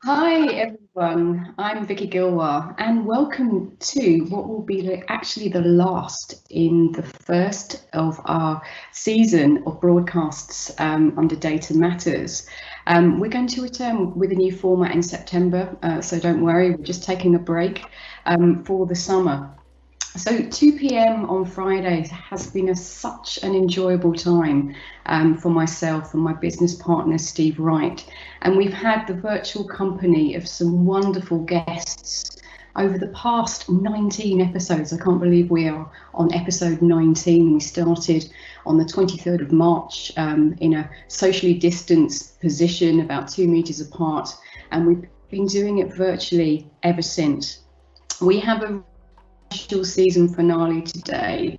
Hi everyone, I'm Vicky Gilwar and welcome to what will be actually the last in the first of our season of broadcasts under Data Matters. We're going to return with a new format in September, so don't worry, we're just taking a break for the summer. So 2 p.m. on Friday has been such an enjoyable time for myself and my business partner, Steve Wright. And we've had the virtual company of some wonderful guests over the past 19 episodes. I can't believe we are on episode 19. We started on the 23rd of March in a socially distanced position, about 2 meters apart. And we've been doing it virtually ever since. We have a special season finale today,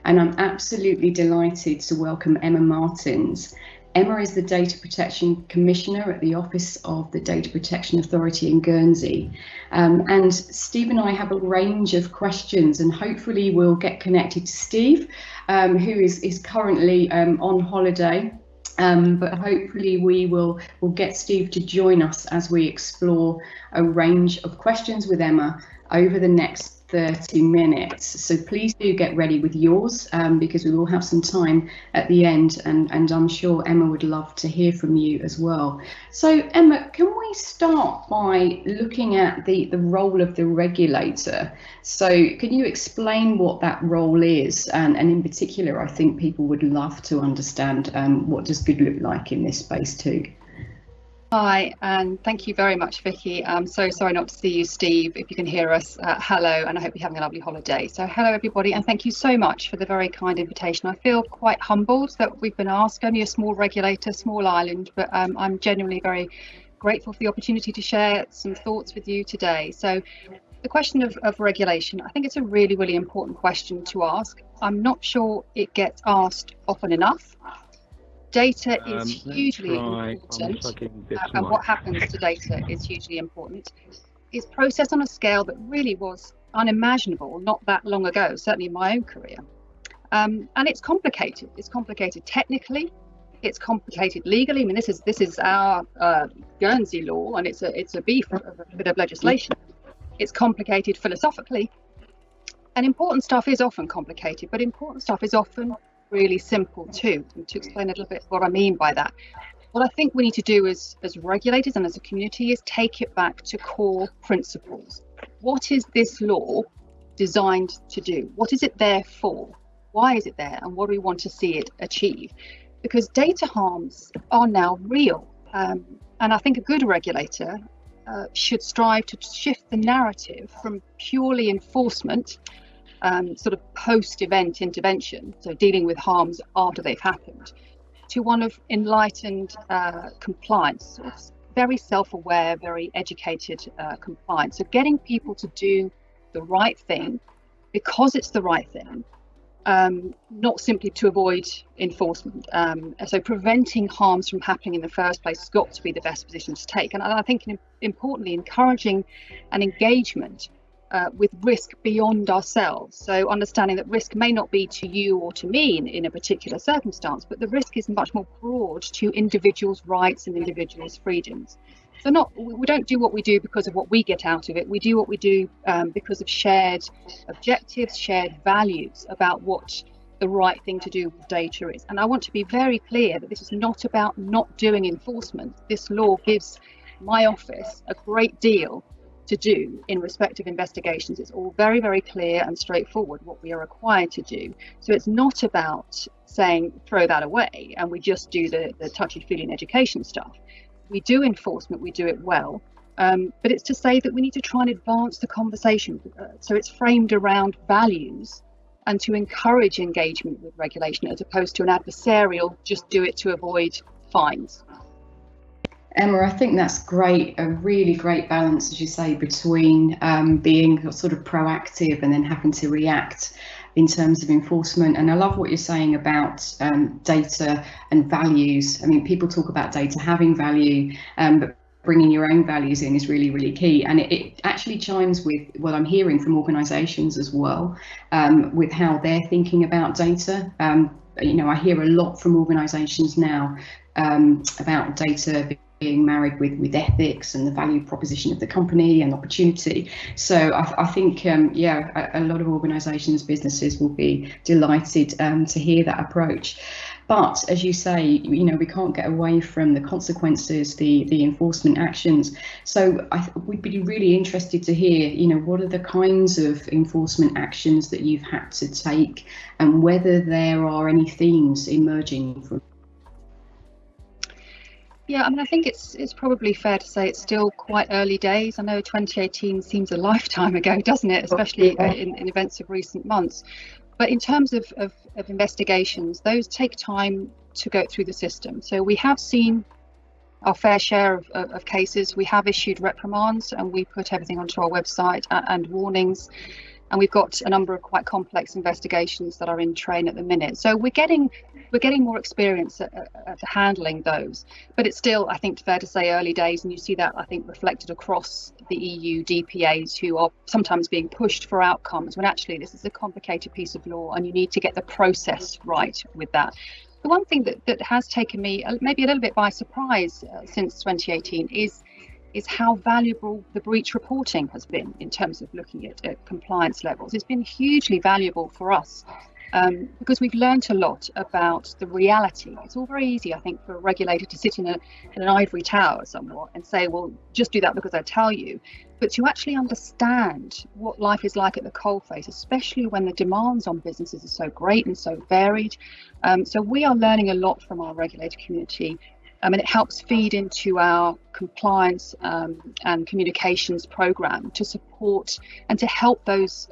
and I'm absolutely delighted to welcome Emma Martins. Emma is the Data Protection Commissioner at the Office of the Data Protection Authority in Guernsey. And Steve and I have a range of questions, and hopefully we'll get connected to Steve, who is currently on holiday. But hopefully we'll get Steve to join us as we explore a range of questions with Emma over the next 30 minutes. So please do get ready with yours because we will have some time at the end, and I'm sure Emma would love to hear from you as well. So Emma, can we start by looking at the role of the regulator? So can you explain what that role is? And in particular, I think people would love to understand what does good look like in this space too. Hi, and thank you very much, Vicky. I'm so sorry not to see you, Steve. If you can hear us, hello, and I hope you're having a lovely holiday. So hello, everybody, and thank you so much for the very kind invitation. I feel quite humbled that we've been asked, only a small regulator, small island, but I'm genuinely very grateful for the opportunity to share some thoughts with you today. So the question of regulation, I think it's a really, really important question to ask. I'm not sure it gets asked often enough. Data is hugely important, and what happens to data is hugely important. It's processed on a scale that really was unimaginable not that long ago, certainly in my own career. And it's complicated. It's complicated technically. It's complicated legally. I mean, this is our Guernsey law, and it's a bit of legislation. It's complicated philosophically, and important stuff is often complicated, but important stuff is often really simple too. And to explain a little bit what I mean by that, what I think we need to do as regulators and as a community is take it back to core principles. What is this law designed to do? What is it there for? Why is it there? And what do we want to see it achieve? Because data harms are now real. And I think a good regulator should strive to shift the narrative from purely enforcement, sort of post-event intervention, so dealing with harms after they've happened, to one of enlightened compliance, very self-aware, very educated compliance. So getting people to do the right thing because it's the right thing, not simply to avoid enforcement. So preventing harms from happening in the first place has got to be the best position to take. And I think importantly, encouraging an engagement with risk beyond ourselves. So understanding that risk may not be to you or to me in a particular circumstance, but the risk is much more broad to individuals' rights and individuals' freedoms. So we don't do what we do because of what we get out of it. We do what we do because of shared objectives, shared values about what the right thing to do with data is. And I want to be very clear that this is not about not doing enforcement. This law gives my office a great deal to do in respect of investigations. It's all very, very clear and straightforward what we are required to do. So it's not about saying throw that away and we just do the touchy-feely education stuff. We do enforcement, we do it well, but it's to say that we need to try and advance the conversation. So it's framed around values and to encourage engagement with regulation as opposed to an adversarial, just do it to avoid fines. Emma, I think that's great, a really great balance, as you say, between being sort of proactive and then having to react in terms of enforcement. And I love what you're saying about data and values. I mean, people talk about data having value, but bringing your own values in is really, really key. And it actually chimes with what I'm hearing from organisations as well, with how they're thinking about data. I hear a lot from organisations now about data being married with ethics and the value proposition of the company and opportunity. So I think, yeah, a lot of organisations, businesses will be delighted to hear that approach. But as you say, you know, we can't get away from the consequences, the enforcement actions. So we'd be really interested to hear, you know, what are the kinds of enforcement actions that you've had to take, and whether there are any themes emerging from. Yeah, I mean, I think it's probably fair to say it's still quite early days. I know 2018 seems a lifetime ago, doesn't it? Especially in events of recent months. But in terms of investigations, those take time to go through the system. So we have seen our fair share of cases. We have issued reprimands, and we put everything onto our website and warnings. And we've got a number of quite complex investigations that are in train at the minute. So we're getting more experience at handling those. But it's still, I think, fair to say, early days. And you see that, I think, reflected across the EU DPAs, who are sometimes being pushed for outcomes when actually this is a complicated piece of law and you need to get the process right with that. The one thing that has taken me maybe a little bit by surprise since 2018 is how valuable the breach reporting has been in terms of looking at compliance levels. It's been hugely valuable for us because we've learned a lot about the reality. It's all very easy, I think, for a regulator to sit in an ivory tower somewhat and say, well, just do that because I tell you. But to actually understand what life is like at the coalface, especially when the demands on businesses are so great and so varied. So we are learning a lot from our regulator community. And it helps feed into our compliance and communications program to support and to help those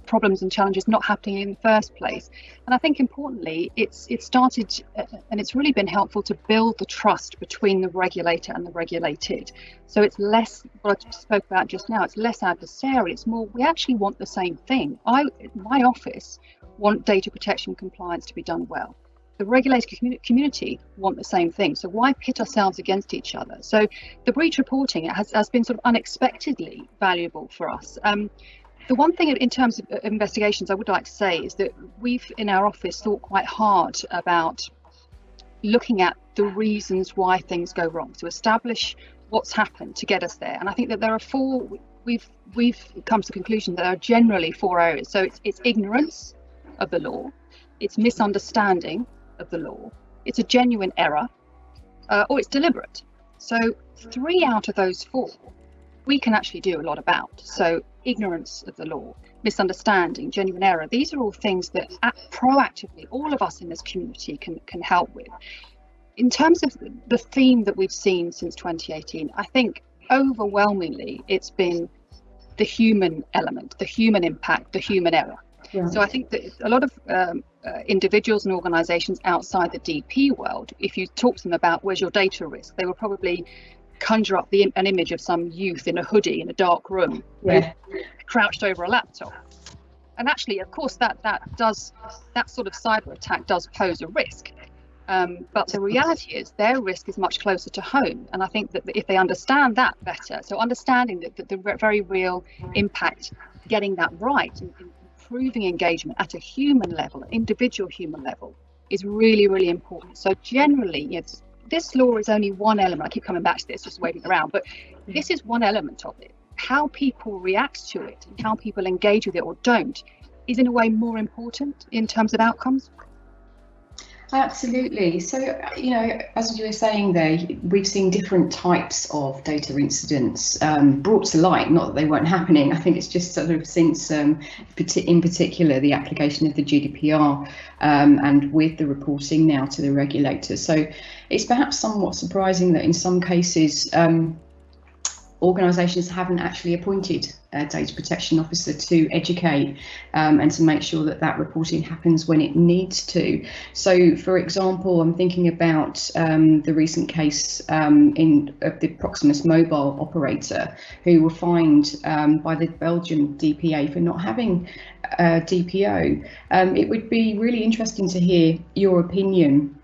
problems and challenges not happening in the first place. And I think importantly, it's started and it's really been helpful to build the trust between the regulator and the regulated. So it's less, what I spoke about just now, it's less adversarial. It's more, we actually want the same thing. My office want data protection compliance to be done well. The regulated community want the same thing. So why pit ourselves against each other? So the breach reporting has been sort of unexpectedly valuable for us. The one thing in terms of investigations I would like to say is that we've in our office thought quite hard about looking at the reasons why things go wrong, to establish what's happened to get us there. And I think that there are four, we've come to the conclusion that there are generally four areas. So it's ignorance of the law, it's misunderstanding of the law, it's a genuine error, or it's deliberate. So 3 out of those 4 we can actually do a lot about. So ignorance of the law, misunderstanding, genuine error, these are all things that proactively all of us in this community can help with. In terms of the theme that we've seen since 2018, I think overwhelmingly it's been the human element, the human impact, the human error. Yeah. So I think that a lot of individuals and organisations outside the DP world, if you talk to them about where's your data risk, they will probably conjure up an image of some youth in a hoodie in a dark room, yeah, crouched over a laptop. And actually, of course, that sort of cyber attack does pose a risk. But the reality is their risk is much closer to home. And I think that if they understand that better, so understanding that the very real impact, getting that right, and improving engagement at a human level, individual human level, is really, really important. So generally, yes, this law is only one element. I keep coming back to this, just waving around, but this is one element of it. How people react to it and how people engage with it or don't is in a way more important in terms of outcomes. Absolutely. So, you know, as you were saying there, we've seen different types of data incidents brought to light, not that they weren't happening. I think it's just sort of since, in particular, the application of the GDPR and with the reporting now to the regulator. So it's perhaps somewhat surprising that in some cases, organisations haven't actually appointed a data protection officer to educate and to make sure that reporting happens when it needs to. So, for example, I'm thinking about the recent case of the Proximus mobile operator, who were fined by the Belgian DPA for not having a DPO. It would be really interesting to hear your opinion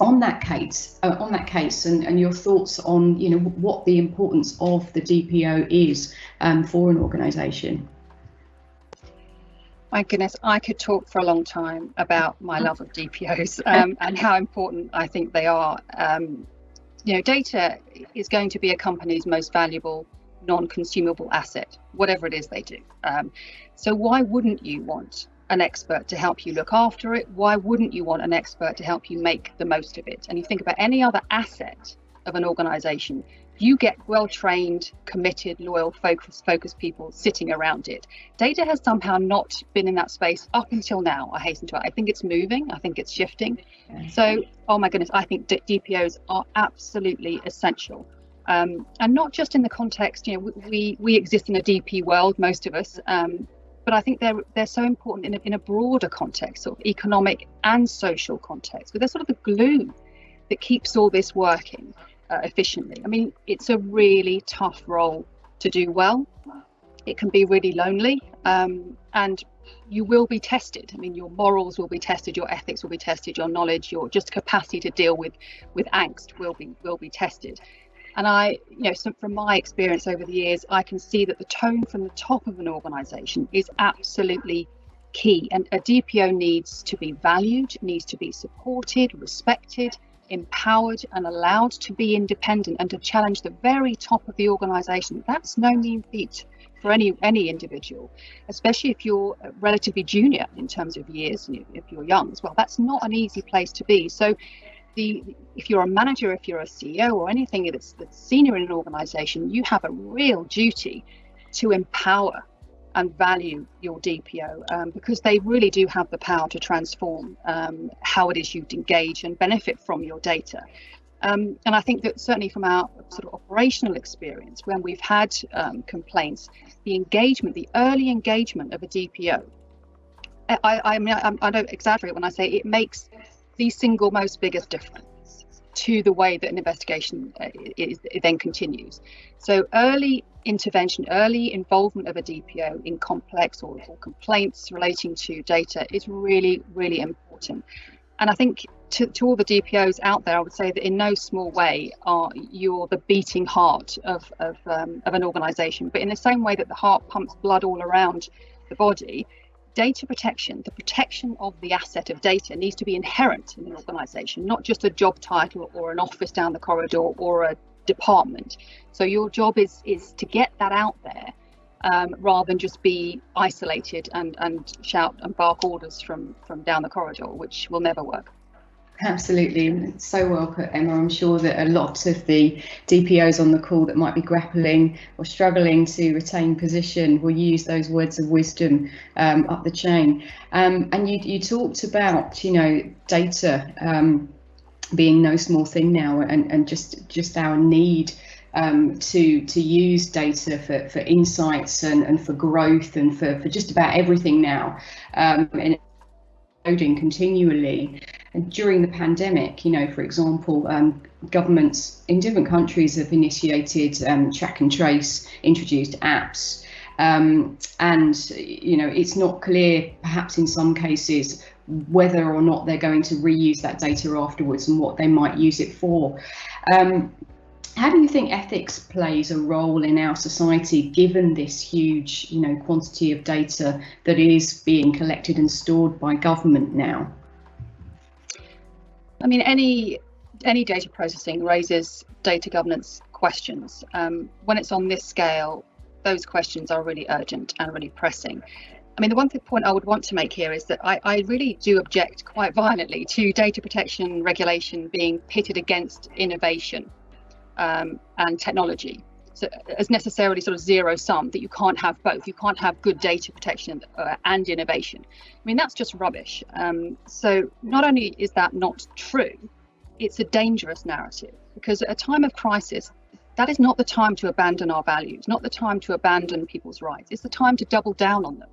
on that case, and your thoughts on, you know, what the importance of the DPO is for an organisation. My goodness, I could talk for a long time about my love of DPOs and how important I think they are. data is going to be a company's most valuable non-consumable asset, whatever it is they do. So why wouldn't you want an expert to help you look after it? Why wouldn't you want an expert to help you make the most of it? And you think about any other asset of an organization, you get well-trained, committed, loyal, focused people sitting around it. Data has somehow not been in that space up until now, I hasten to add. I think it's moving, I think it's shifting. So, oh my goodness, I think DPOs are absolutely essential. And not just in the context, we exist in a DP world, most of us, but I think they're so important in a broader context, sort of economic and social context, but they're sort of the glue that keeps all this working efficiently. I mean, it's a really tough role to do well. It can be really lonely, and you will be tested. I mean, your morals will be tested, your ethics will be tested, your knowledge, your just capacity to deal with angst will be tested. And so from my experience over the years, I can see that the tone from the top of an organization is absolutely key. And a DPO needs to be valued, needs to be supported, respected, empowered, and allowed to be independent and to challenge the very top of the organization. That's no mean feat for any individual, especially if you're relatively junior in terms of years, if you're young as well. That's not an easy place to be. So if you're a manager, if you're a CEO or anything that's senior in an organization, you have a real duty to empower and value your DPO, because they really do have the power to transform how it is you engage and benefit from your data. And I think that certainly from our sort of operational experience, when we've had complaints, the early engagement of a DPO, I don't exaggerate when I say it makes the single most biggest difference to the way that an investigation it then continues. So early intervention, early involvement of a DPO in complex or complaints relating to data is really, really important. And I think to all the DPOs out there, I would say that in no small way you're the beating heart of an organization. But in the same way that the heart pumps blood all around the body, data protection, the protection of the asset of data, needs to be inherent in an organization, not just a job title or an office down the corridor or a department. So your job is to get that out there, rather than just be isolated and shout and bark orders from down the corridor, which will never work. Absolutely, so well put, Emma. I'm sure that a lot of the DPOs on the call that might be grappling or struggling to retain position will use those words of wisdom up the chain. And you talked about, data being no small thing now, and just our need to use data for insights and for growth and for just about everything now, and coding continually. And during the pandemic, for example, governments in different countries have initiated track and trace, introduced apps, and it's not clear, perhaps in some cases, whether or not they're going to reuse that data afterwards and what they might use it for. How do you think ethics plays a role in our society, given this huge, quantity of data that is being collected and stored by government now? I mean, any data processing raises data governance questions. When it's on this scale, those questions are really urgent and really pressing. I mean, the one point I would want to make here is that I really do object quite violently to data protection regulation being pitted against innovation and technology, so as necessarily sort of zero sum, that you can't have both. You can't have good data protection and innovation. I mean, that's just rubbish. So not only is that not true, it's a dangerous narrative, because at a time of crisis, that is not the time to abandon our values, not the time to abandon people's rights. It's the time to double down on them.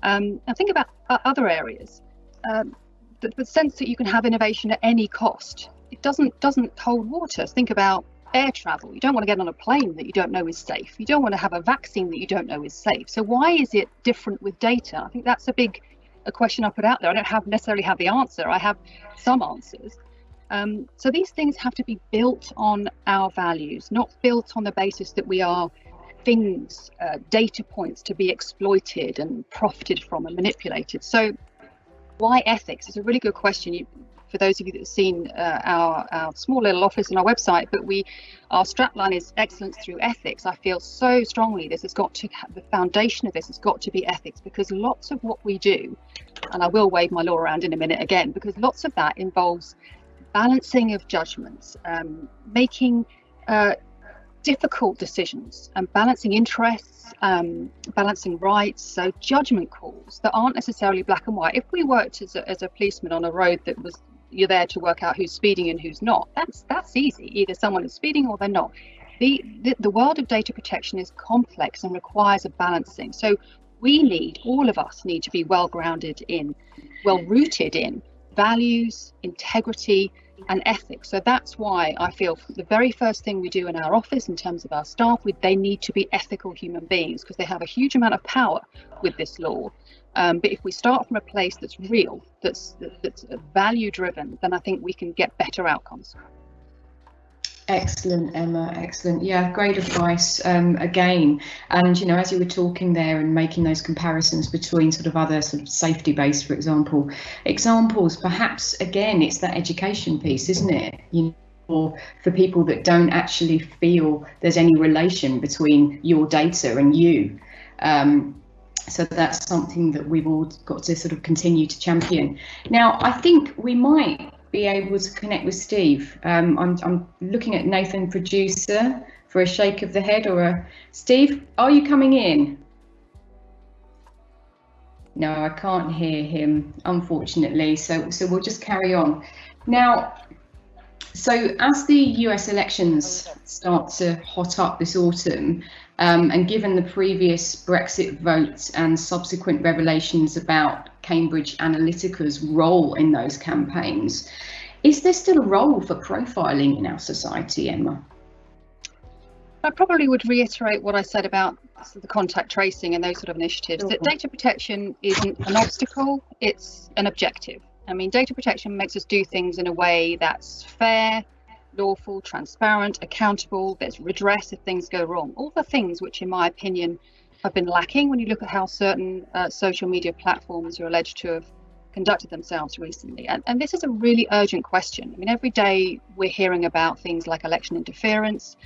And think about other areas. The sense that you can have innovation at any cost, it doesn't hold water. Think about air travel. You don't want to get on a plane that you don't know is safe. You don't want to have a vaccine that you don't know is safe. So why is it different with data? I think that's a question I put out there. I don't necessarily have the answer. I have some answers. So these things have to be built on our values, not built on the basis that we are things, data points to be exploited and profited from and manipulated. So why ethics? It's a really good question. for those of you that have seen our small little office on our website, but our strapline is excellence through ethics. I feel so strongly this has got to have the foundation of this has got to be ethics, because lots of what we do, and I will wave my law around in a minute again, because lots of that involves balancing of judgments, making difficult decisions and balancing interests, balancing rights, so judgment calls that aren't necessarily black and white. If we worked as a policeman on a road that was, you're there to work out who's speeding and who's not, that's easy. Either someone is speeding or they're not. The world of data protection is complex and requires a balancing. So all of us need to be well rooted in values, integrity, and ethics. So that's why I feel the very first thing we do in our office in terms of our staff, they need to be ethical human beings, because they have a huge amount of power with this law. But if we start from a place that's real, that's value driven, then I think we can get better outcomes. Excellent, Emma, excellent. Yeah, great advice again. And, you know, as you were talking there and making those comparisons between sort of other sort of safety based, for examples, perhaps, again, it's that education piece, isn't it? You know, for people that don't actually feel there's any relation between your data and you. So that's something that we've all got to sort of continue to champion. Now, I think we might be able to connect with Steve. I'm looking at Nathan, producer, for a shake of the head or a Steve, are you coming in? No, I can't hear him, unfortunately. So we'll just carry on. Now, so as the US elections start to hot up this autumn, and given the previous Brexit vote and subsequent revelations about Cambridge Analytica's role in those campaigns, is there still a role for profiling in our society, Emma? I probably would reiterate what I said about the contact tracing and those sort of initiatives, that data protection isn't an obstacle, it's an objective. I mean, data protection makes us do things in a way that's fair, lawful, transparent, accountable, there's redress if things go wrong. All the things which, in my opinion, have been lacking when you look at how certain social media platforms are alleged to have conducted themselves recently. And this is a really urgent question. I mean, every day we're hearing about things like election interference,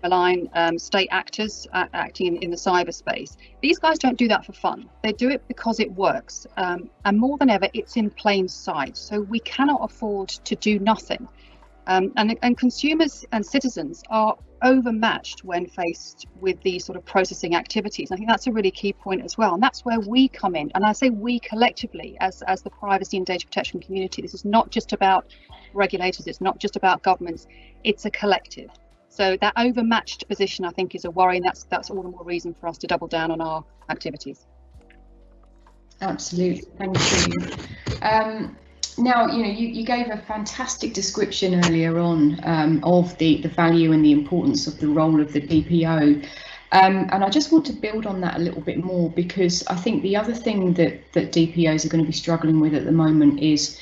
malign state actors acting in the cyberspace. These guys don't do that for fun. They do it because it works. And more than ever, it's in plain sight. So we cannot afford to do nothing. And consumers and citizens are overmatched when faced with these sort of processing activities. I think that's a really key point as well. And that's where we come in. And I say we collectively as the privacy and data protection community. This is not just about regulators. It's not just about governments. It's a collective. So that overmatched position, I think, is a worry. And that's all the more reason for us to double down on our activities. Absolutely. Thank you. Now, you know, you gave a fantastic description earlier on of the value and the importance of the role of the DPO. And I just want to build on that a little bit more, because I think the other thing that DPOs are going to be struggling with at the moment is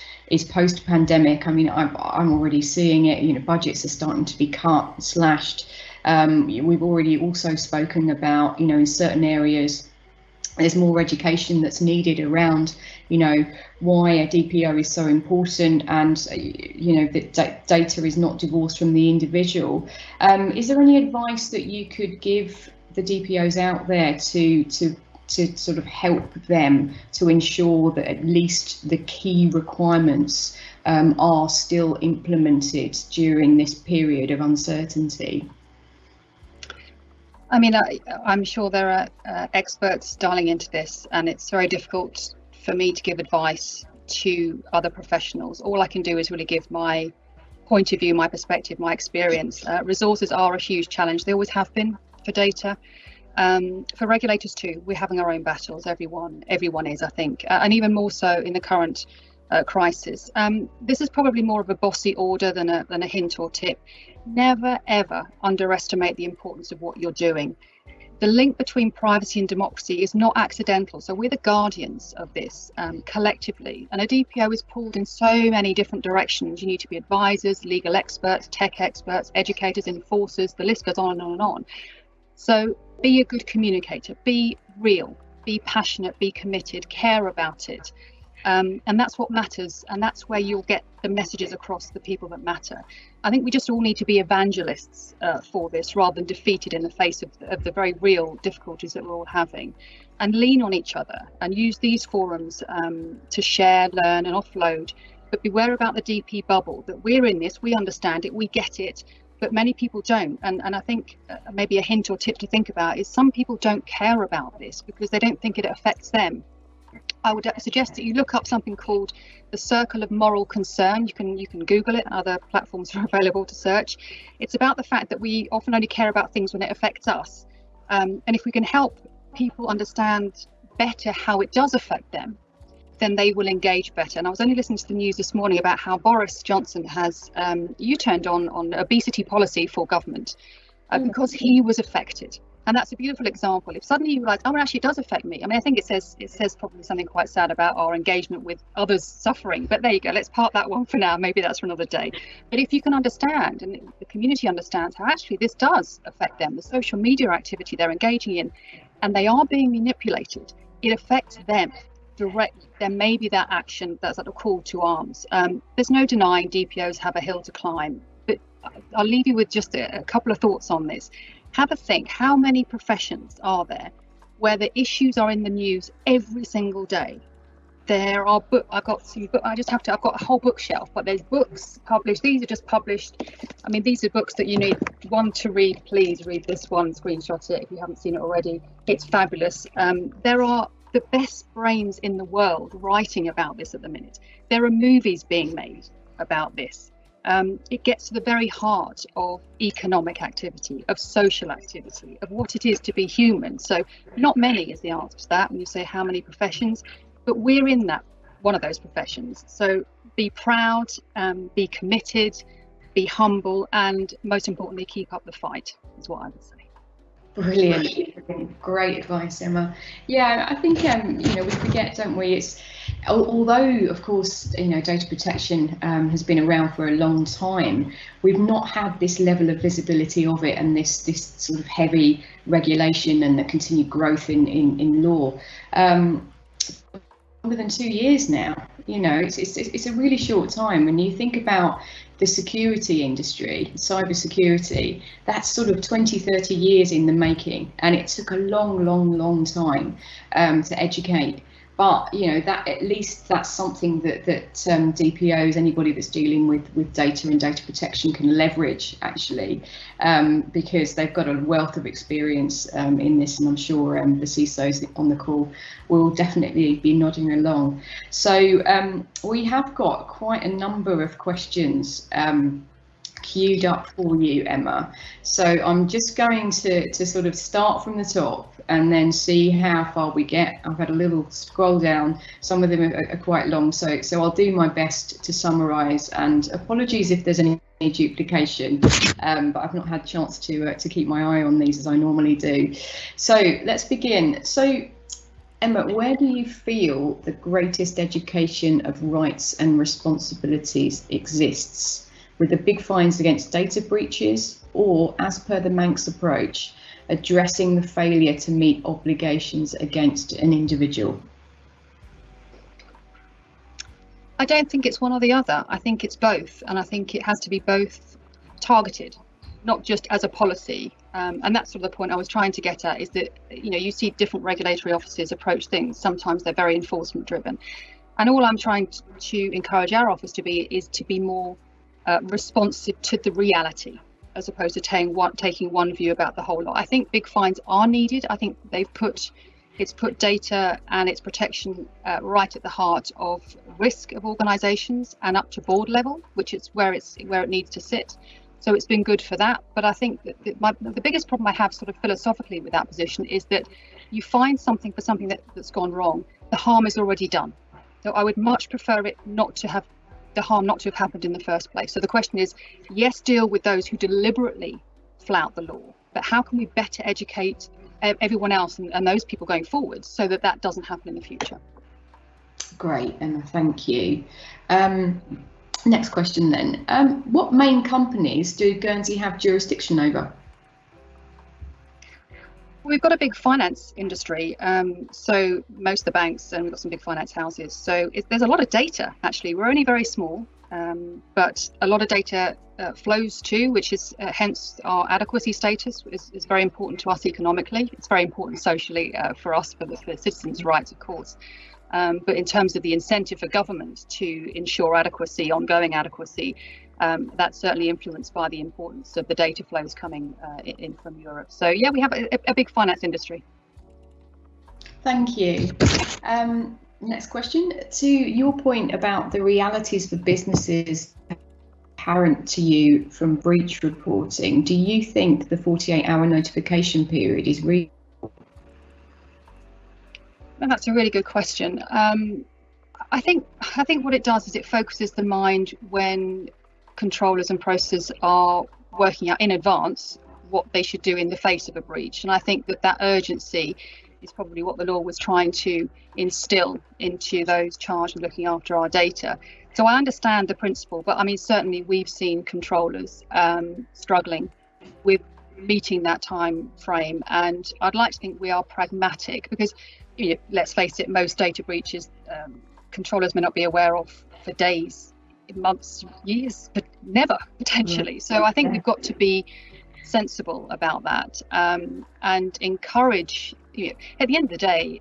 post-pandemic. I mean, I'm already seeing it, you know, budgets are starting to be cut, slashed. We've already also spoken about, you know, in certain areas, there's more education that's needed around, you know, why a DPO is so important, and you know that data is not divorced from the individual. Is there any advice that you could give the DPOs out there to sort of help them to ensure that at least the key requirements are still implemented during this period of uncertainty? I mean, I'm sure there are experts dialing into this, and it's very difficult for me to give advice to other professionals. All I can do is really give my point of view, my perspective, my experience. Resources are a huge challenge. They always have been for data. For regulators too, we're having our own battles. Everyone is, I think, and even more so in the current crisis. This is probably more of a bossy order than a hint or tip. Never ever underestimate the importance of what you're doing. The link between privacy and democracy is not accidental. So we're the guardians of this collectively. And a DPO is pulled in so many different directions. You need to be advisors, legal experts, tech experts, educators, enforcers. The list goes on and on and on. So be a good communicator, be real, be passionate, be committed, care about it. And that's what matters, and that's where you'll get the messages across, the people that matter. I think we just all need to be evangelists for this, rather than defeated in the face of the very real difficulties that we're all having, and lean on each other and use these forums to share, learn and offload. But beware about the DP bubble, that we're in this, we understand it, we get it, but many people don't. And I think maybe a hint or tip to think about is some people don't care about this because they don't think it affects them. I would suggest that you look up something called the Circle of Moral Concern. You can Google it, other platforms are available to search. It's about the fact that we often only care about things when it affects us. And if we can help people understand better how it does affect them, then they will engage better. And I was only listening to the news this morning about how Boris Johnson has U-turned on obesity policy for government because he was affected. And that's a beautiful example. If suddenly you realize, oh, well, actually it does affect me. I mean, I think it says probably something quite sad about our engagement with others suffering. But there you go. Let's park that one for now. Maybe that's for another day. But if you can understand, and the community understands how actually this does affect them, the social media activity they're engaging in, and they are being manipulated, it affects them directly, then maybe that action, that's like a call to arms. There's no denying DPOs have a hill to climb. But I'll leave you with just a couple of thoughts on this. Have a think, how many professions are there where the issues are in the news every single day? There are I've got a whole bookshelf, but there's books published. These are just published. I mean, these are books that you need one to read. Please read this one, screenshot it if you haven't seen it already. It's fabulous. There are the best brains in the world writing about this at the minute. There are movies being made about this. It gets to the very heart of economic activity, of social activity, of what it is to be human. So not many is the answer to that when you say how many professions, but we're in that one of those professions. So be proud, be committed, be humble, and most importantly, keep up the fight is what I would say. Brilliant, great advice, Emma. Yeah, I think we forget, don't we? It's although of course data protection has been around for a long time, we've not had this level of visibility of it and this sort of heavy regulation and the continued growth in law. Longer than 2 years now. It's a really short time when you think about the security industry, cyber security. That's sort of 20-30 years in the making, and it took a long time to educate. But that at least that's something that DPOs, anybody that's dealing with data and data protection, can leverage actually, because they've got a wealth of experience in this, and I'm sure the CISOs on the call will definitely be nodding along. So we have got quite a number of questions queued up for you, Emma. So I'm just going to sort of start from the top and then see how far we get. I've had a little scroll down. Some of them are quite long, so I'll do my best to summarise. And apologies if there's any duplication, but I've not had a chance to keep my eye on these as I normally do. So let's begin. So Emma, where do you feel the greatest education of rights and responsibilities exists? With the big fines against data breaches, or, as per the Manx approach, addressing the failure to meet obligations against an individual? I don't think it's one or the other. I think it's both, and I think it has to be both targeted, not just as a policy. And that's sort of the point I was trying to get at, is that you see different regulatory offices approach things. Sometimes they're very enforcement driven, and all I'm trying to encourage our office to be is to be more responsive to the reality, as opposed to taking one view about the whole lot. I think big fines are needed. I think it's put data and its protection right at the heart of risk of organisations and up to board level, which is where it needs to sit. So it's been good for that. But I think that the biggest problem I have sort of philosophically with that position is that you find something for something that's gone wrong, the harm is already done. So I would much prefer it the harm not to have happened in the first place. So the question is, yes, deal with those who deliberately flout the law, but how can we better educate everyone else and those people going forward so that doesn't happen in the future? Great, Emma, thank you. Next question then. What main companies do Guernsey have jurisdiction over? We've got a big finance industry, so most of the banks, and we've got some big finance houses. So there's a lot of data, actually. We're only very small, but a lot of data flows too, which is hence our adequacy status is very important to us economically. It's very important socially for us, for citizens' rights, of course. But in terms of the incentive for government to ensure adequacy, ongoing adequacy, that's certainly influenced by the importance of the data flows coming in from Europe. So yeah, we have a big finance industry. Thank you. Next question. To your point about the realities for businesses apparent to you from breach reporting, do you think the 48-hour notification period is real? That's a really good question. I think what it does is it focuses the mind when controllers and processors are working out in advance what they should do in the face of a breach. And I think that urgency is probably what the law was trying to instill into those charged with looking after our data. So I understand the principle, but I mean, certainly we've seen controllers struggling with meeting that time frame. And I'd like to think we are pragmatic because, you know, let's face it, most data breaches controllers may not be aware of for days, months, years, but never potentially. So I think we've got to be sensible about that and encourage, you know, at the end of the day,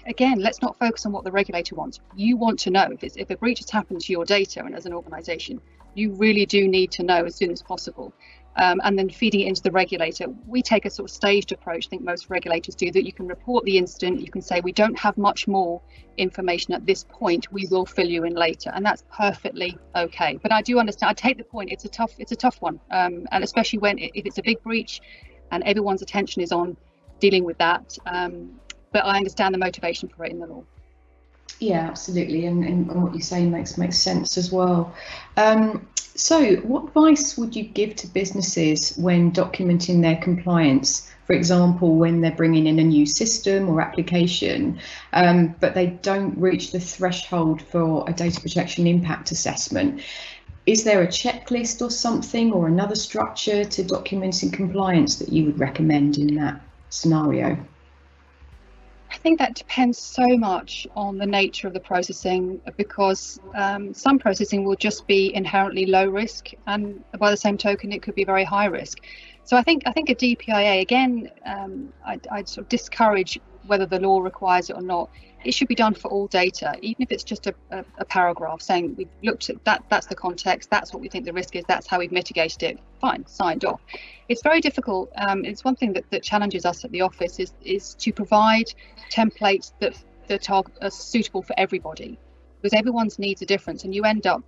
again, let's not focus on what the regulator wants. You want to know if a breach has happened to your data, and as an organization, you really do need to know as soon as possible. And then feeding it into the regulator. We take a sort of staged approach, I think most regulators do, that you can report the incident, you can say we don't have much more information at this point, we will fill you in later, and that's perfectly okay. But I do understand, I take the point, it's a tough one, and especially if it's a big breach and everyone's attention is on dealing with that. But I understand the motivation for it in the law. Yeah, absolutely, and what you say makes sense as well. So what advice would you give to businesses when documenting their compliance? For example, when they're bringing in a new system or application, but they don't reach the threshold for a data protection impact assessment. Is there a checklist or something, or another structure to documenting compliance that you would recommend in that scenario? I think that depends so much on the nature of the processing, because some processing will just be inherently low risk, and by the same token, it could be very high risk. So I think a DPIA, again, I'd sort of discourage whether the law requires it or not. It should be done for all data, even if it's just a paragraph saying we've looked at that, that's the context, that's what we think the risk is, that's how we've mitigated it, fine, signed off. It's very difficult. It's one thing that challenges us at the office is to provide templates that are suitable for everybody, because everyone's needs are different, and you end up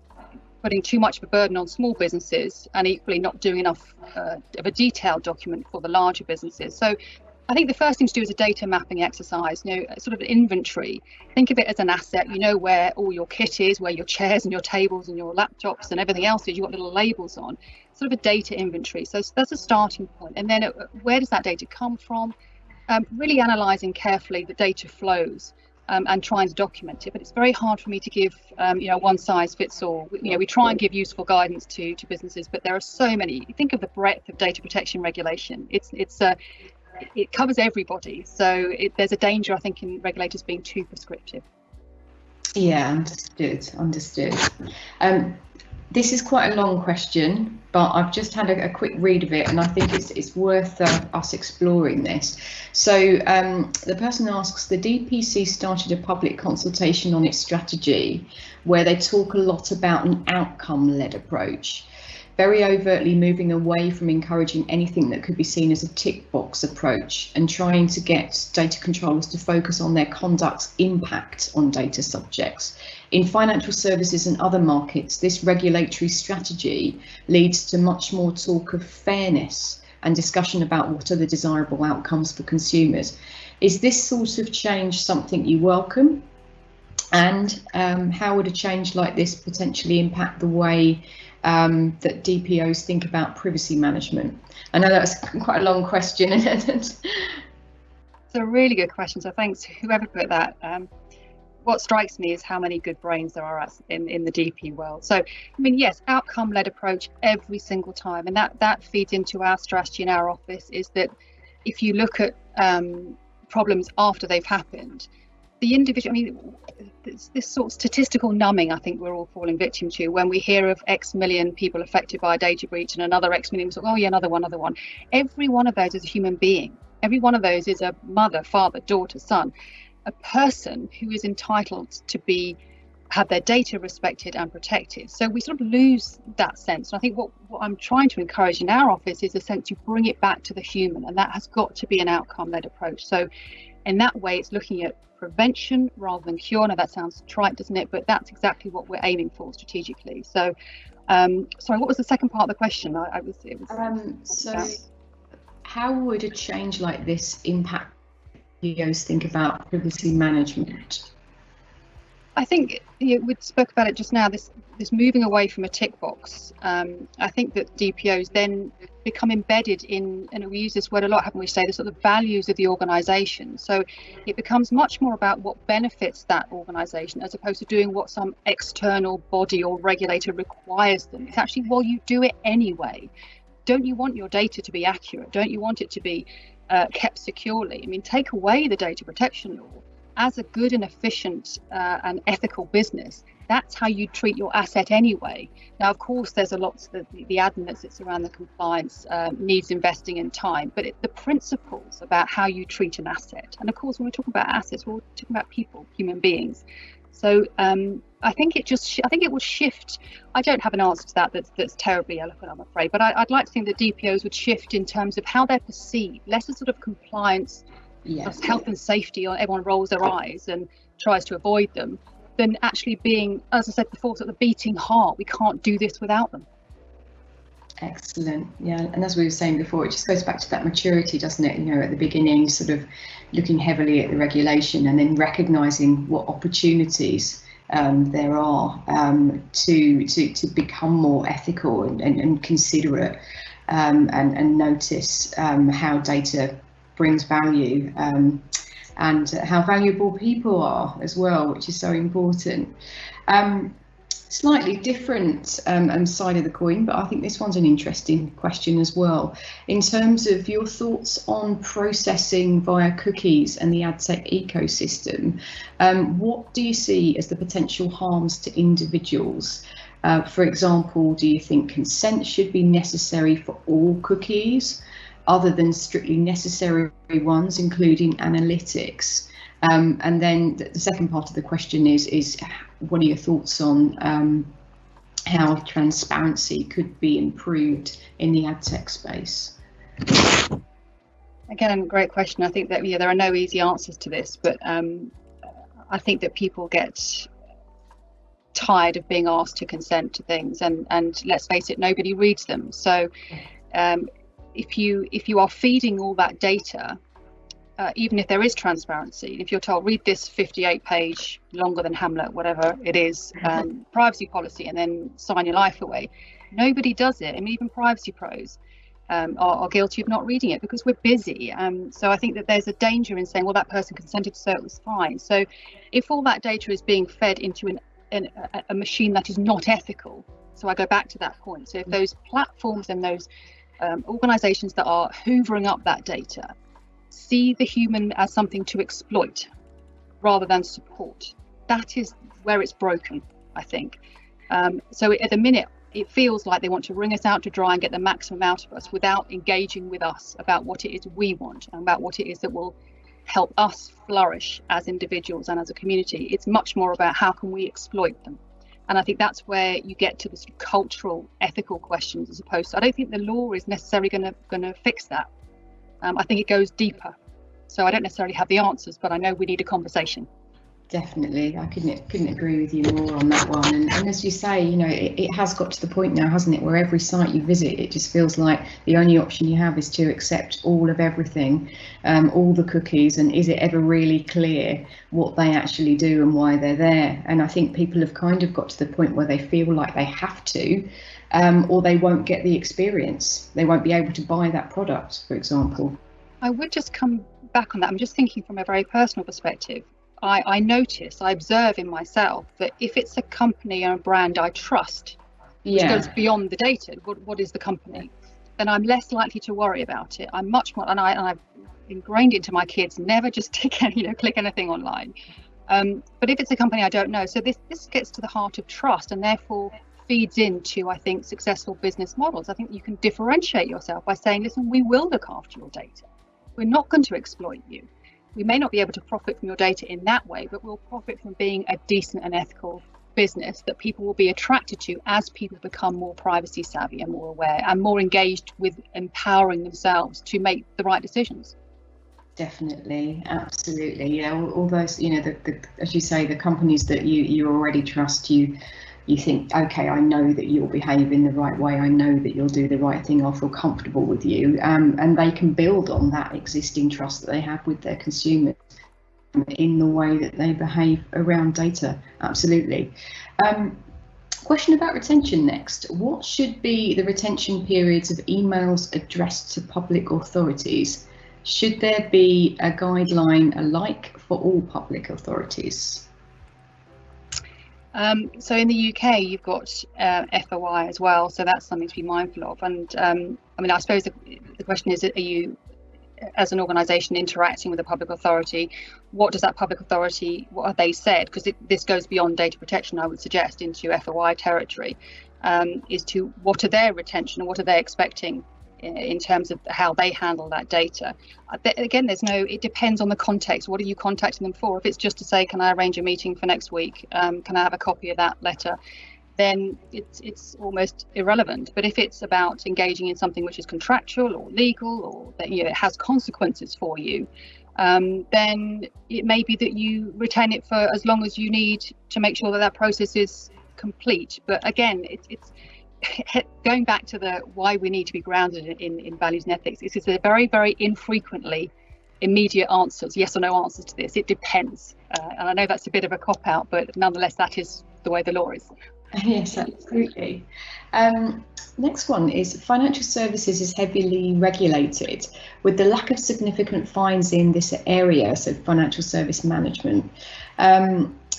putting too much of a burden on small businesses and equally not doing enough of a detailed document for the larger businesses. So I think the first thing to do is a data mapping exercise, you know, sort of an inventory. Think of it as an asset. You know where all your kit is, where your chairs and your tables and your laptops and everything else is. You've got little labels on, sort of a data inventory. So that's a starting point. And then where does that data come from? Really analysing carefully the data flows and trying to document it. But it's very hard for me to give, you know, one size fits all. You know, we try and give useful guidance to businesses, but there are so many. Think of the breadth of data protection regulation. It covers everybody, so there's a danger, I think, in regulators being too prescriptive. Yeah, understood. This is quite a long question, but I've just had a quick read of it, and I think it's worth us exploring this. So the person asks, the DPC started a public consultation on its strategy where they talk a lot about an outcome-led approach, very overtly moving away from encouraging anything that could be seen as a tick box approach and trying to get data controllers to focus on their conduct's impact on data subjects. In financial services and other markets, this regulatory strategy leads to much more talk of fairness and discussion about what are the desirable outcomes for consumers. Is this sort of change something you welcome? And how would a change like this potentially impact the way that DPOs think about privacy management? I know that's quite a long question. It's a really good question, so thanks whoever put that. What strikes me is how many good brains there are in the DP world. So, I mean, yes, outcome-led approach every single time, and that feeds into our strategy in our office, is that if you look at problems after they've happened, the individual, I mean, this sort of statistical numbing I think we're all falling victim to when we hear of X million people affected by a data breach and another X million, oh yeah, another one. Every one of those is a human being. Every one of those is a mother, father, daughter, son, a person who is entitled to have their data respected and protected. So we sort of lose that sense. And I think what I'm trying to encourage in our office is a sense to bring it back to the human, and that has got to be an outcome-led approach. So in that way, it's looking at prevention rather than cure. Now that sounds trite, doesn't it? But that's exactly what we're aiming for strategically. So, sorry, what was the second part of the question? So how would a change like this impact CEOs think about privacy management? I think we spoke about it just now, this moving away from a tick box. I think that DPOs then become embedded in, and we use this word a lot, haven't we, say the sort of values of the organisation. So it becomes much more about what benefits that organisation as opposed to doing what some external body or regulator requires them. It's actually, well, you do it anyway. Don't you want your data to be accurate? Don't you want it to be kept securely? I mean, take away the data protection law. As a good and efficient and ethical business, that's how you treat your asset anyway. Now, of course, there's a lot of the admin that sits around the compliance needs investing in time, but the principles about how you treat an asset. And of course, when we're talking about assets, we're talking about people, human beings. So I think it will shift. I don't have an answer to that that's terribly eloquent, I'm afraid, but I'd like to think that DPOs would shift in terms of how they're perceived, less a sort of compliance. Yes. Health and safety, everyone rolls their eyes and tries to avoid them, than actually being, as I said before, sort of the beating heart. We can't do this without them. Excellent. Yeah, and as we were saying before, it just goes back to that maturity, doesn't it? You know, at the beginning, sort of looking heavily at the regulation and then recognising what opportunities there are to become more ethical and considerate and notice how data brings value and how valuable people are as well, which is so important. Slightly different side of the coin, but I think this one's an interesting question as well. In terms of your thoughts on processing via cookies and the ad tech ecosystem, what do you see as the potential harms to individuals? For example, do you think consent should be necessary for all cookies, other than strictly necessary ones, including analytics? And then the second part of the question is what are your thoughts on how transparency could be improved in the ad tech space? Again, great question. I think that there are no easy answers to this, but I think that people get tired of being asked to consent to things, and let's face it, nobody reads them. So if you are feeding all that data, even if there is transparency, if you're told read this 58-page, longer than Hamlet, whatever it is, privacy policy, and then sign your life away, nobody does it. I mean, even privacy pros are guilty of not reading it because we're busy. So I think that there's a danger in saying, well, that person consented, so it was fine. So if all that data is being fed into a machine that is not ethical, so I go back to that point. So if those platforms and those organizations that are hoovering up that data see the human as something to exploit rather than support, that is where it's broken, I think. So at the minute, it feels like they want to wring us out to dry and get the maximum out of us without engaging with us about what it is we want and about what it is that will help us flourish as individuals and as a community. It's much more about how can we exploit them. And I think that's where you get to the sort of cultural, ethical questions, as opposed to, I don't think the law is necessarily going to fix that. I think it goes deeper. So I don't necessarily have the answers, but I know we need a conversation. Definitely, I couldn't agree with you more on that one. And as you say, you know, it has got to the point now, hasn't it, where every site you visit, it just feels like the only option you have is to accept all of everything, all the cookies, and is it ever really clear what they actually do and why they're there? And I think people have kind of got to the point where they feel like they have to, or they won't get the experience. They won't be able to buy that product, for example. I would just come back on that. I'm just thinking from a very personal perspective. I notice, I observe in myself that if it's a company or a brand I trust, which goes beyond the data, what is the company, then I'm less likely to worry about it. I'm much more, and I've ingrained into my kids, never just click anything online. But if it's a company I don't know, so this gets to the heart of trust, and therefore feeds into, I think, successful business models. I think you can differentiate yourself by saying, listen, we will look after your data. We're not going to exploit you. We may not be able to profit from your data in that way, but we'll profit from being a decent and ethical business that people will be attracted to as people become more privacy savvy and more aware and more engaged with empowering themselves to make the right decisions. Definitely, absolutely. Yeah, all those, as you say, the companies that you already trust, you think, okay, I know that you'll behave in the right way, I know that you'll do the right thing, I'll feel comfortable with you, and they can build on that existing trust that they have with their consumers in the way that they behave around data. Absolutely. Question about retention next. What should be the retention periods of emails addressed to public authorities? Should there be a guideline alike for all public authorities? So in the UK, you've got FOI as well, so that's something to be mindful of. And I suppose the question is, are you, as an organisation, interacting with a public authority? What does that public authority, what have they said? Because this goes beyond data protection, I would suggest, into FOI territory, is to what are their retention and what are they expecting in terms of how they handle that data. Again, it depends on the context. What are you contacting them for? If it's just to say, can I arrange a meeting for next week? Can I have a copy of that letter? Then it's almost irrelevant. But if it's about engaging in something which is contractual or legal, or that it has consequences for you, then it may be that you retain it for as long as you need to make sure that process is complete. But again, it's going back to the why we need to be grounded in values and ethics. It's a very, very infrequently immediate answers, yes or no answers to this. It depends. And I know that's a bit of a cop-out, but nonetheless, that is the way the law is. Yes, absolutely. Next one is financial services is heavily regulated with the lack of significant fines in this area, so financial service management.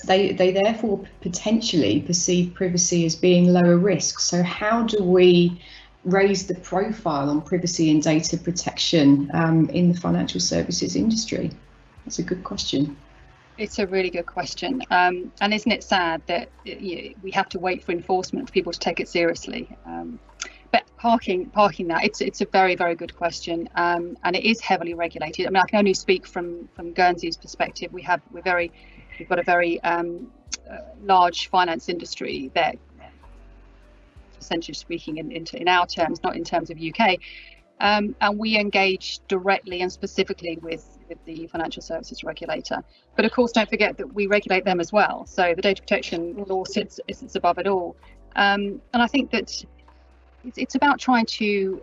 They therefore potentially perceive privacy as being lower risk. So how do we raise the profile on privacy and data protection in the financial services industry? That's a good question. It's a really good question. And isn't it sad that we have to wait for enforcement for people to take it seriously? But parking that, it's a very, very good question. And it is heavily regulated. I mean, I can only speak from Guernsey's perspective. We've got a very large finance industry there, essentially speaking in our terms, not in terms of UK. And we engage directly and specifically with the financial services regulator. But of course, don't forget that we regulate them as well. So the data protection law sits above it all. And I think that it's about trying to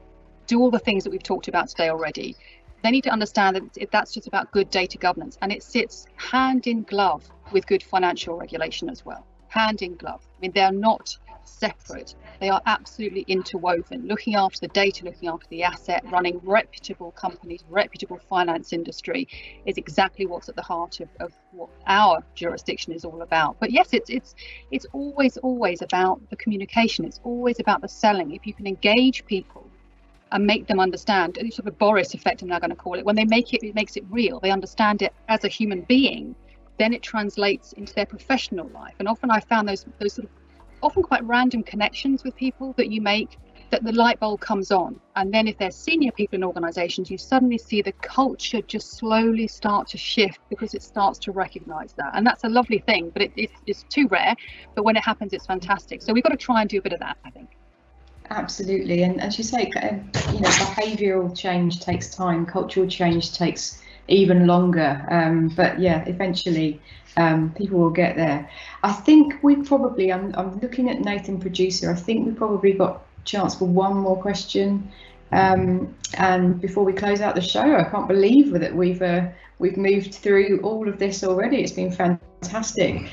do all the things that we've talked about today already. They need to understand that that's just about good data governance, and it sits hand in glove with good financial regulation as well. Hand in glove. I mean, they're not separate. They are absolutely interwoven. Looking after the data, looking after the asset, running reputable companies, reputable finance industry is exactly what's at the heart of what our jurisdiction is all about. But yes, it's always about the communication. It's always about the selling. If you can engage people and make them understand, sort of a Boris effect, I'm now going to call it, when they it makes it real, they understand it as a human being, then it translates into their professional life. And often I found those sort of often quite random connections with people that you make, that the light bulb comes on. And then if there's senior people in organizations, you suddenly see the culture just slowly start to shift because it starts to recognize that. And that's a lovely thing, but it's too rare. But when it happens, it's fantastic. So we've got to try and do a bit of that, I think. Absolutely. And as you say, behavioural change takes time, cultural change takes even longer. But yeah, eventually people will get there. I think we probably, I'm looking at Nathan, producer, I think we probably got a chance for one more question. And before we close out the show, I can't believe that we've moved through all of this already. It's been fantastic.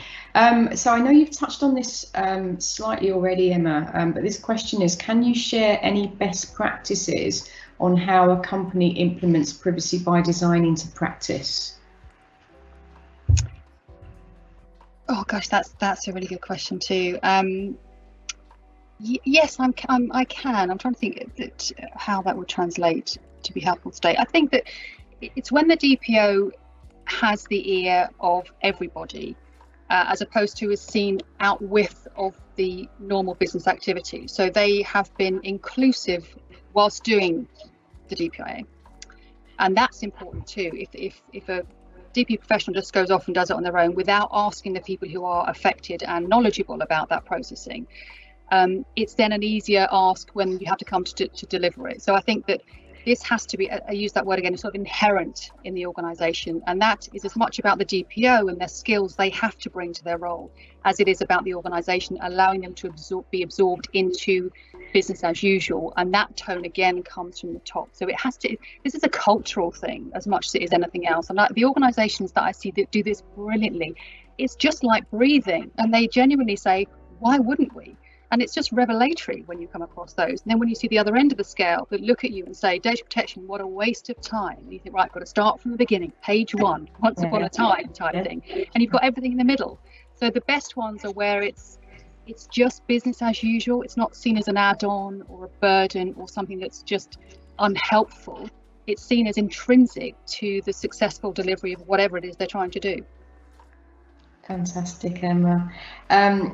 So I know you've touched on this slightly already, Emma, but this question is, can you share any best practices on how a company implements privacy by design into practice? Oh gosh, that's a really good question too. Yes, I can. I'm trying to think how that would translate to be helpful today. I think that it's when the DPO has the ear of everybody, as opposed to is seen out with of the normal business activity. So they have been inclusive whilst doing the DPIA, and that's important too. If a DP professional just goes off and does it on their own without asking the people who are affected and knowledgeable about that processing, it's then an easier ask when you have to come to deliver it. So I think that this has to be, I use that word again, sort of inherent in the organisation, and that is as much about the DPO and their skills they have to bring to their role as it is about the organisation allowing them to be absorbed into business as usual. And that tone again comes from the top. So it has to, this is a cultural thing as much as it is anything else. And the organisations that I see that do this brilliantly, it's just like breathing, and they genuinely say, why wouldn't we? And it's just revelatory when you come across those. And then when you see the other end of the scale that look at you and say, data protection, what a waste of time. And you think, right, got to start from the beginning, page one, once upon a time type thing. And you've got everything in the middle. So the best ones are where it's just business as usual. It's not seen as an add-on or a burden or something that's just unhelpful. It's seen as intrinsic to the successful delivery of whatever it is they're trying to do. Fantastic, Emma.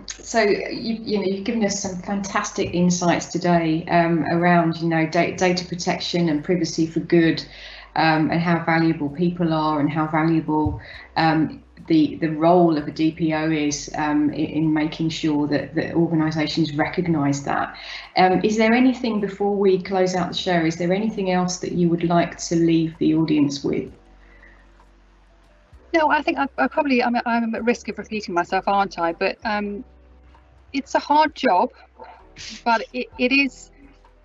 So you've given us some fantastic insights today around data protection and privacy for good, and how valuable people are and how valuable the role of a DPO is in making sure that organisations recognise that. Is there anything, before we close out the show, is there anything else that you would like to leave the audience with? No, I think I'm at risk of repeating myself, aren't I? But it's a hard job, but it is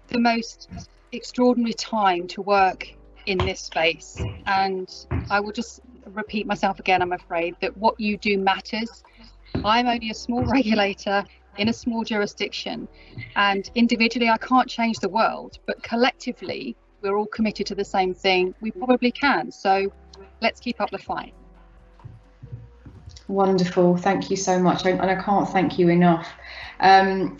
the most extraordinary time to work in this space. And I will just repeat myself again, I'm afraid, that what you do matters. I'm only a small regulator in a small jurisdiction, and individually I can't change the world, but collectively we're all committed to the same thing. We probably can. So let's keep up the fight. Wonderful, thank you so much, and I can't thank you enough. And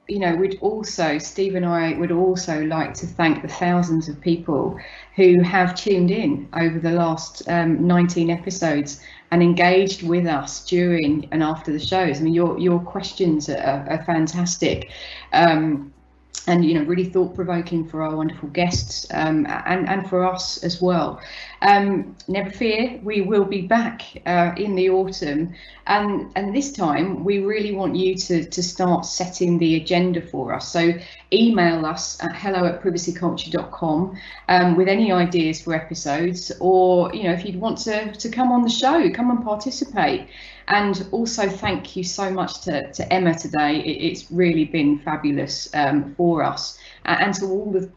we'd also, Steve and I would also like to thank the thousands of people who have tuned in over the last 19 episodes and engaged with us during and after the shows. I mean, your questions are fantastic. And really thought-provoking for our wonderful guests, and for us as well. Never fear, we will be back in the autumn, and this time we really want you to start setting the agenda for us. So email us at hello@privacyculture.com with any ideas for episodes, or if you'd want to come on the show, come and participate. And also thank you so much to Emma today. It's really been fabulous for us, and to all the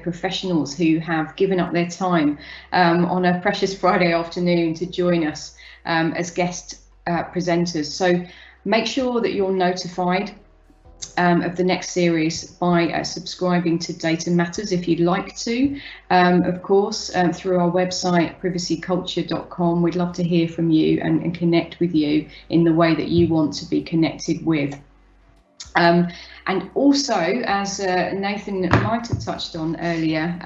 professionals who have given up their time on a precious Friday afternoon to join us as guest presenters. So make sure that you're notified of the next series by subscribing to Data Matters if you'd like to, of course, through our website privacyculture.com. We'd love to hear from you and connect with you in the way that you want to be connected with. And also, as Nathan might have touched on earlier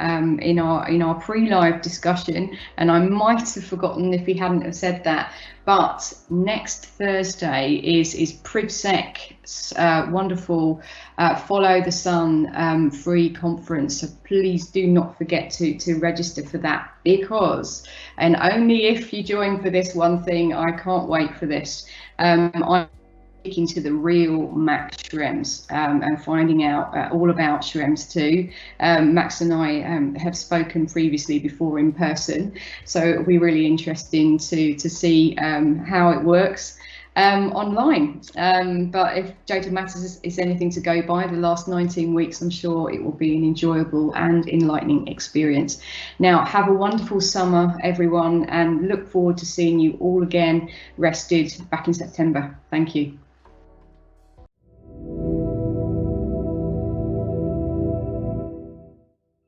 in our pre-live discussion, and I might have forgotten if he hadn't have said that, but next Thursday is PrivSec's wonderful Follow the Sun free conference. So please do not forget to register for that, because, and only if you join for this one thing, I can't wait for this. I'm speaking to the real Max Schrems and finding out all about Schrems too. Max and I have spoken previously before in person, so it'll be really interesting to see how it works online. But if Data Matters is anything to go by, the last 19 weeks, I'm sure it will be an enjoyable and enlightening experience. Now, have a wonderful summer, everyone, and look forward to seeing you all again rested back in September. Thank you.